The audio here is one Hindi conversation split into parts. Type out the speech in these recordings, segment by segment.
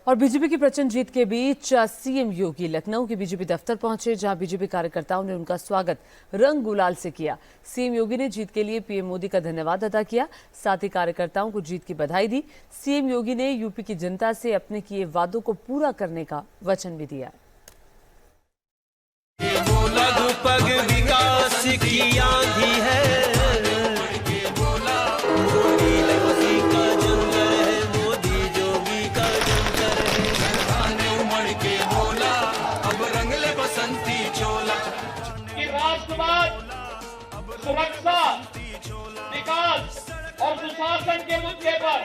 और बीजेपी की प्रचंड जीत के बीच सीएम योगी लखनऊ के बीजेपी दफ्तर पहुंचे, जहां बीजेपी कार्यकर्ताओं ने उनका स्वागत रंग गुलाल से किया। सीएम योगी ने जीत के लिए पीएम मोदी का धन्यवाद अदा किया, साथ ही कार्यकर्ताओं को जीत की बधाई दी। सीएम योगी ने यूपी की जनता से अपने किए वादों को पूरा करने का वचन भी दिया। सुरक्षा, विकास और सुशासन के मुद्दे पर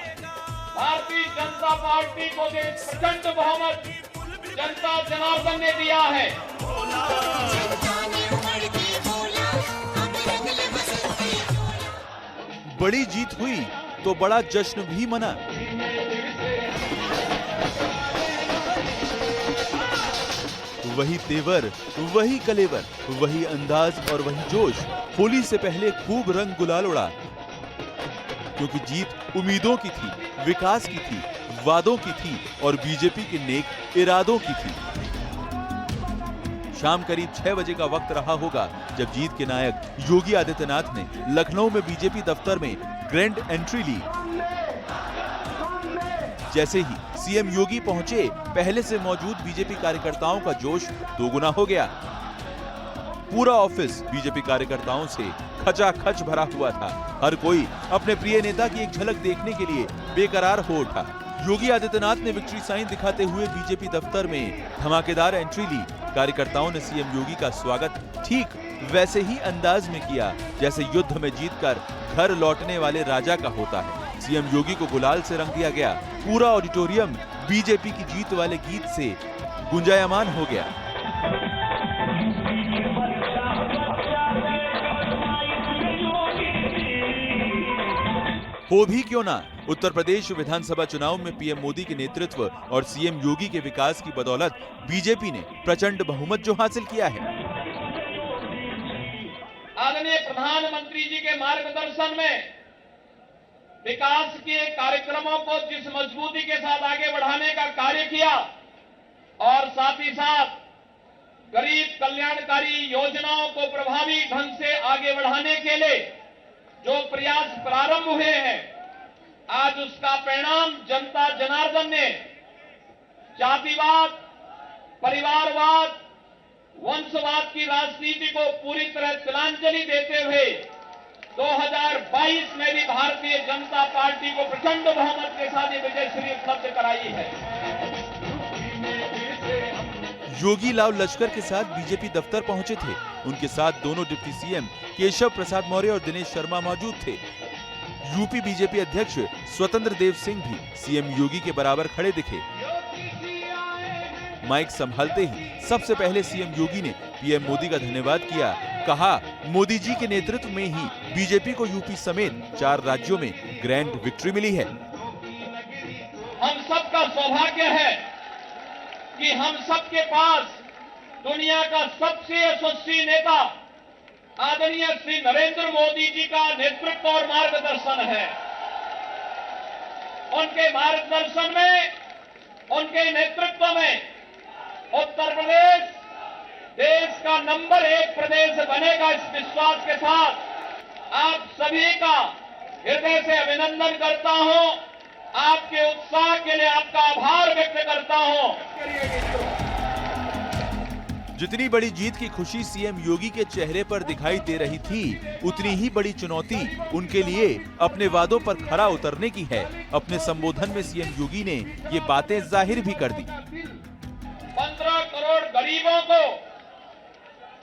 भारतीय जनता पार्टी को जो प्रचंड बहुमत जनता जनार्दन ने दिया है, बड़ी जीत हुई तो बड़ा जश्न भी मना। वही तेवर, वही कलेवर, वही अंदाज और वही जोश। होली से पहले खूब रंग गुलाल उड़ा, क्योंकि जीत उम्मीदों की थी, विकास की थी, वादों की थी और बीजेपी के नेक इरादों की थी। शाम करीब 6 बजे का वक्त रहा होगा जब जीत के नायक योगी आदित्यनाथ ने लखनऊ में बीजेपी दफ्तर में ग्रैंड एंट्री ली। जैसे ही सीएम योगी पहुंचे, पहले से मौजूद बीजेपी कार्यकर्ताओं का जोश दोगुना हो गया। पूरा ऑफिस बीजेपी कार्यकर्ताओं से खचाखच भरा हुआ था। हर कोई अपने प्रिय नेता की एक झलक देखने के लिए बेकरार हो उठा। योगी आदित्यनाथ ने विक्ट्री साइन दिखाते हुए बीजेपी दफ्तर में धमाकेदार एंट्री ली। कार्यकर्ताओं ने सीएम योगी का स्वागत ठीक वैसे ही अंदाज में किया जैसे युद्ध में जीतकर घर लौटने वाले राजा का होता है। सीएम योगी को गुलाल से रंग दिया गया। पूरा ऑडिटोरियम बीजेपी की जीत वाले गीत से गुंजायमान हो गया। हो भी क्यों ना, उत्तर प्रदेश विधानसभा चुनाव में पीएम मोदी के नेतृत्व और सीएम योगी के विकास की बदौलत बीजेपी ने प्रचंड बहुमत जो हासिल किया है। आदरणीय प्रधानमंत्री जी के मार्गदर्शन में विकास के कार्यक्रमों को जिस मजबूती के साथ आगे बढ़ाने का कार्य किया और साथ ही साथ गरीब कल्याणकारी योजनाओं को प्रभावी ढंग से आगे बढ़ाने के लिए जो प्रयास प्रारंभ हुए हैं, आज उसका परिणाम जनता जनार्दन ने जातिवाद, परिवारवाद, वंशवाद की राजनीति को पूरी तरह तिलांजलि देते हुए 2022 में भी भारतीय जनता पार्टी को प्रचंड बहुमत के साथ ये विजयश्री उपलब्ध कराई है। योगी लाल लश्कर के साथ बीजेपी दफ्तर पहुंचे थे। उनके साथ दोनों डिप्टी सीएम केशव प्रसाद मौर्य और दिनेश शर्मा मौजूद थे। यूपी बीजेपी अध्यक्ष स्वतंत्र देव सिंह भी सीएम योगी के बराबर खड़े दिखे। माइक संभालते ही सबसे पहले सीएम योगी ने पीएम मोदी का धन्यवाद किया। कहा, मोदी जी के नेतृत्व में ही बीजेपी को यूपी समेत 4 राज्यों में ग्रैंड विक्ट्री मिली है। हम सबका सौभाग्य है कि हम सबके पास दुनिया का सबसे यशस्वी नेता आदरणीय श्री नरेंद्र मोदी जी का नेतृत्व और मार्गदर्शन है। उनके मार्गदर्शन में, उनके नेतृत्व में उत्तर प्रदेश देश का नंबर 1 प्रदेश बनेगा। इस विश्वास के साथ आप सभी का हृदय से अभिनंदन करता हूं। आपके उत्साह के लिए आपका आभार व्यक्त करता हूं। जितनी बड़ी जीत की खुशी सीएम योगी के चेहरे पर दिखाई दे रही थी, उतनी ही बड़ी चुनौती उनके लिए अपने वादों पर खरा उतरने की है। अपने संबोधन में सीएम योगी ने ये बातें जाहिर भी कर दी। 15 करोड़ गरीबों को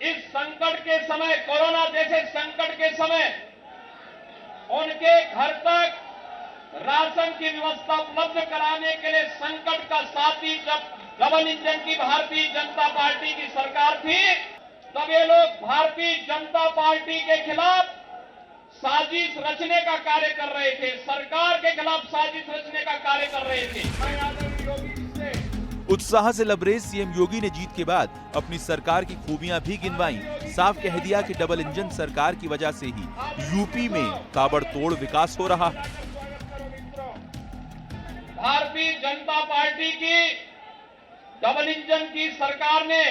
इस संकट के समय, कोरोना जैसे संकट के समय उनके घर तक राशन की व्यवस्था उपलब्ध कराने के लिए संकट का साथी जब डबल इंजन की भारतीय जनता पार्टी की सरकार थी, तब ये लोग भारतीय जनता पार्टी के खिलाफ साजिश रचने का कार्य कर रहे थे, सरकार के खिलाफ साजिश रचने का कार्य कर रहे थे। उत्साह से लबरेज सीएम योगी ने जीत के बाद अपनी सरकार की खूबियां भी गिनवाई। साफ कह दिया कि डबल इंजन सरकार की वजह से ही यूपी में ताबड़तोड़ विकास हो रहा है। भारतीय जनता पार्टी की डबल इंजन की सरकार ने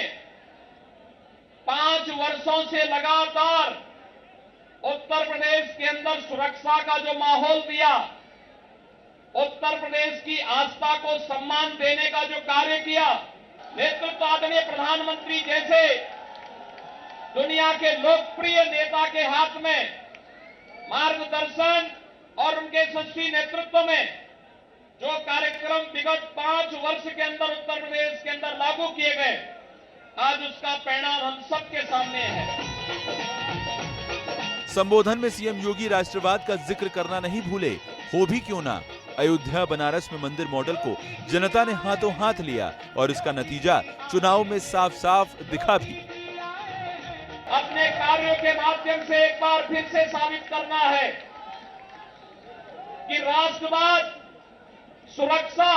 5 वर्षों से लगातार उत्तर प्रदेश के अंदर सुरक्षा का जो माहौल दिया, उत्तर प्रदेश की आस्था को सम्मान देने का जो कार्य किया, नेतृत्व आदरणीय प्रधानमंत्री जैसे दुनिया के लोकप्रिय नेता के हाथ में मार्गदर्शन और उनके यशस्वी नेतृत्व में जो कार्यक्रम विगत 5 वर्ष के अंदर उत्तर प्रदेश के अंदर लागू किए गए, आज उसका परिणाम हम सबके सामने है। संबोधन में सीएम योगी राष्ट्रवाद का जिक्र करना नहीं भूले। हो भी क्यों ना, अयोध्या बनारस में मंदिर मॉडल को जनता ने हाथों हाथ लिया और इसका नतीजा चुनाव में साफ साफ दिखा भी। अपने कार्यों के माध्यम से एक बार फिर से साबित करना है कि राष्ट्रवाद, सुरक्षा,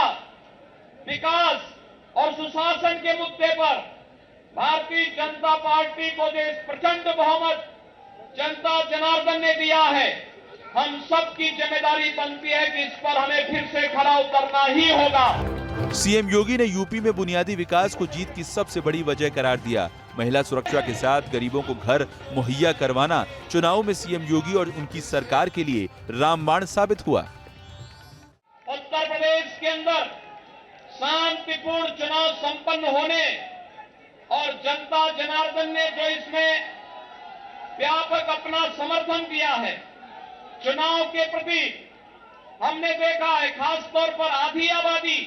विकास और सुशासन के मुद्दे पर भारतीय जनता पार्टी को जो प्रचंड बहुमत जनता जनार्दन ने दिया है, हम सबकी जिम्मेदारी बनती है कि इस पर हमें फिर से खड़ा उतरना ही होगा। सीएम योगी ने यूपी में बुनियादी विकास को जीत की सबसे बड़ी वजह करार दिया। महिला सुरक्षा के साथ गरीबों को घर मुहैया करवाना चुनाव में सीएम योगी और उनकी सरकार के लिए रामबाण साबित हुआ। उत्तर प्रदेश के अंदर शांतिपूर्ण चुनाव संपन्न होने और जनता जनार्दन ने जो इसमें व्यापक अपना समर्थन दिया है, चुनाव के प्रति हमने देखा है, खासतौर पर आधी आबादी,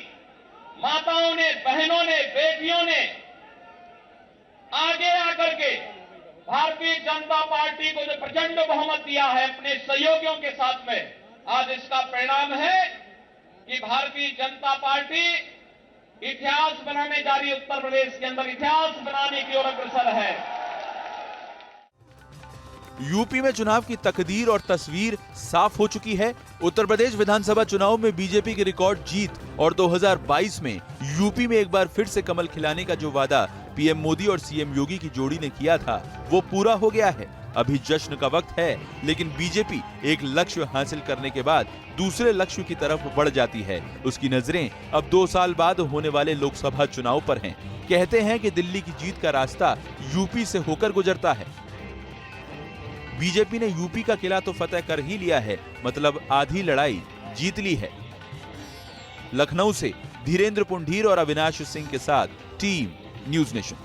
माताओं ने, बहनों ने, बेटियों ने आगे आकर के भारतीय जनता पार्टी को जो प्रचंड बहुमत दिया है अपने सहयोगियों के साथ में, आज इसका परिणाम है कि भारतीय जनता पार्टी इतिहास बनाने जा रही है। उत्तर प्रदेश के अंदर इतिहास बनाने की ओर अग्रसर है। यूपी में चुनाव की तकदीर और तस्वीर साफ हो चुकी है। उत्तर प्रदेश विधानसभा चुनाव में बीजेपी की रिकॉर्ड जीत और 2022 में यूपी में एक बार फिर से कमल खिलाने का जो वादा पीएम मोदी और सीएम योगी की जोड़ी ने किया था, वो पूरा हो गया है। अभी जश्न का वक्त है, लेकिन बीजेपी एक लक्ष्य हासिल करने के बाद दूसरे लक्ष्य की तरफ बढ़ जाती है। उसकी नजरें अब 2 साल बाद होने वाले लोकसभा चुनाव पर हैं। कहते हैं कि दिल्ली की जीत का रास्ता यूपी से होकर गुजरता है। बीजेपी ने यूपी का किला तो फतेह कर ही लिया है, मतलब आधी लड़ाई जीत ली है। लखनऊ से धीरेन्द्र पुंडीर और अविनाश सिंह के साथ टीम न्यूज़ नेशन।